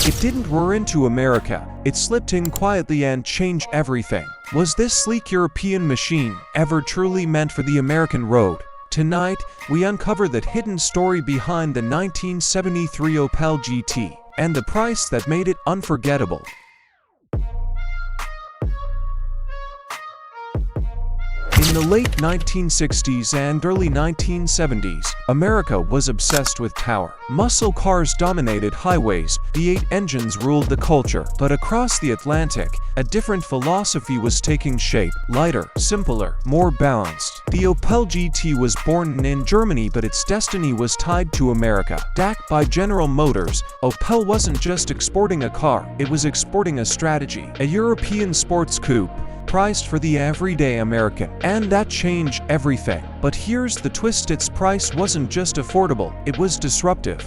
It didn't roar into America, it slipped in quietly and changed everything. Was this sleek European machine ever truly meant for the American road? Tonight, we uncover the hidden story behind the 1973 Opel GT and the price that made it unforgettable. In the late 1960s and early 1970s, America was obsessed with power. Muscle cars dominated highways, V8 engines ruled the culture. But across the Atlantic, a different philosophy was taking shape: lighter, simpler, more balanced. The Opel GT was born in Germany, but its destiny was tied to America. Backed by General Motors, Opel wasn't just exporting a car, it was exporting a strategy, a European sports coupe priced for the everyday American. And that changed everything. But here's the twist: its price wasn't just affordable, it was disruptive.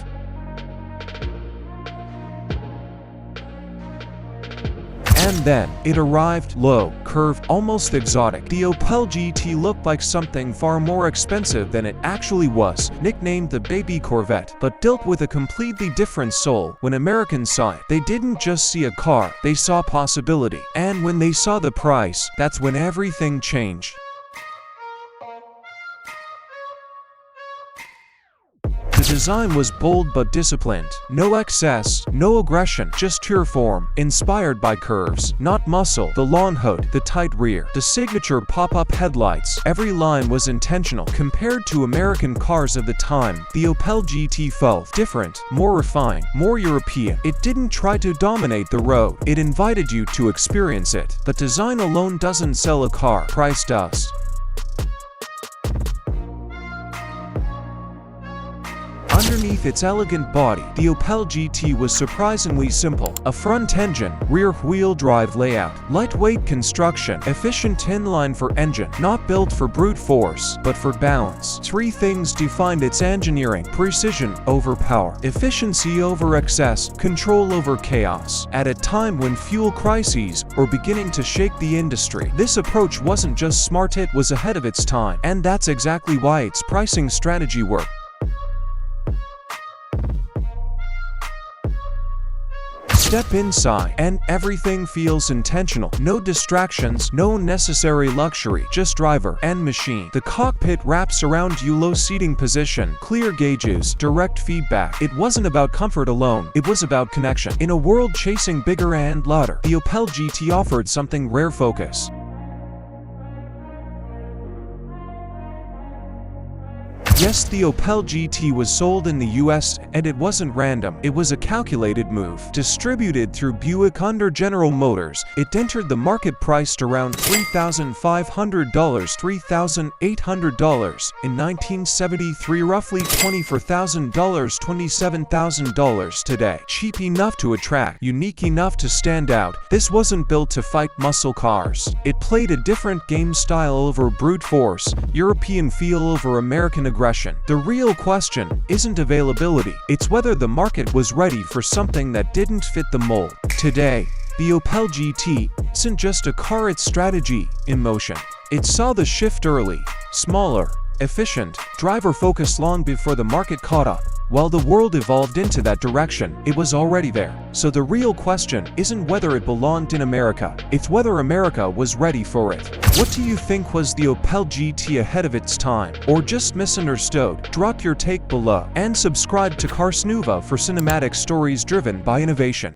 And then, it arrived, low, curved, almost exotic. The Opel GT looked like something far more expensive than it actually was. Nicknamed the Baby Corvette, but dealt with a completely different soul. When Americans saw it, they didn't just see a car, they saw possibility. And when they saw the price, that's when everything changed. The design was bold but disciplined. No excess, no aggression, just pure form. Inspired by curves, not muscle. The long hood, the tight rear, the signature pop-up headlights. Every line was intentional. Compared to American cars of the time, the Opel GT felt different, more refined, more European. It didn't try to dominate the road, it invited you to experience it. But design alone doesn't sell a car, price does. Underneath its elegant body, the Opel GT was surprisingly simple. A front engine, rear-wheel drive layout, lightweight construction, efficient inline for engine, not built for brute force, but for balance. Three things defined its engineering: precision over power, efficiency over excess, control over chaos. At a time when fuel crises were beginning to shake the industry, this approach wasn't just smart, it was ahead of its time. And that's exactly why its pricing strategy worked. Step inside, and everything feels intentional. No distractions, no unnecessary luxury, just driver and machine. The cockpit wraps around you, low seating position, clear gauges, direct feedback. It wasn't about comfort alone, it was about connection. In a world chasing bigger and louder, the Opel GT offered something rare: focus. Yes, the Opel GT was sold in the US, and it wasn't random. It was a calculated move. Distributed through Buick under General Motors, it entered the market priced around $3,500, $3,800. In 1973, roughly $24,000, $27,000 today. Cheap enough to attract, unique enough to stand out. This wasn't built to fight muscle cars. It played a different game: style over brute force, European feel over American aggression. The real question isn't availability, it's whether the market was ready for something that didn't fit the mold. Today, the Opel GT isn't just a car, it's strategy in motion. It saw the shift early: smaller, efficient, driver-focused long before the market caught up. While the world evolved into that direction, it was already there. So the real question isn't whether it belonged in America, it's whether America was ready for it. What do you think? Was the Opel GT ahead of its time, or just misunderstood? Drop your take below, and subscribe to Carsnouva for cinematic stories driven by innovation.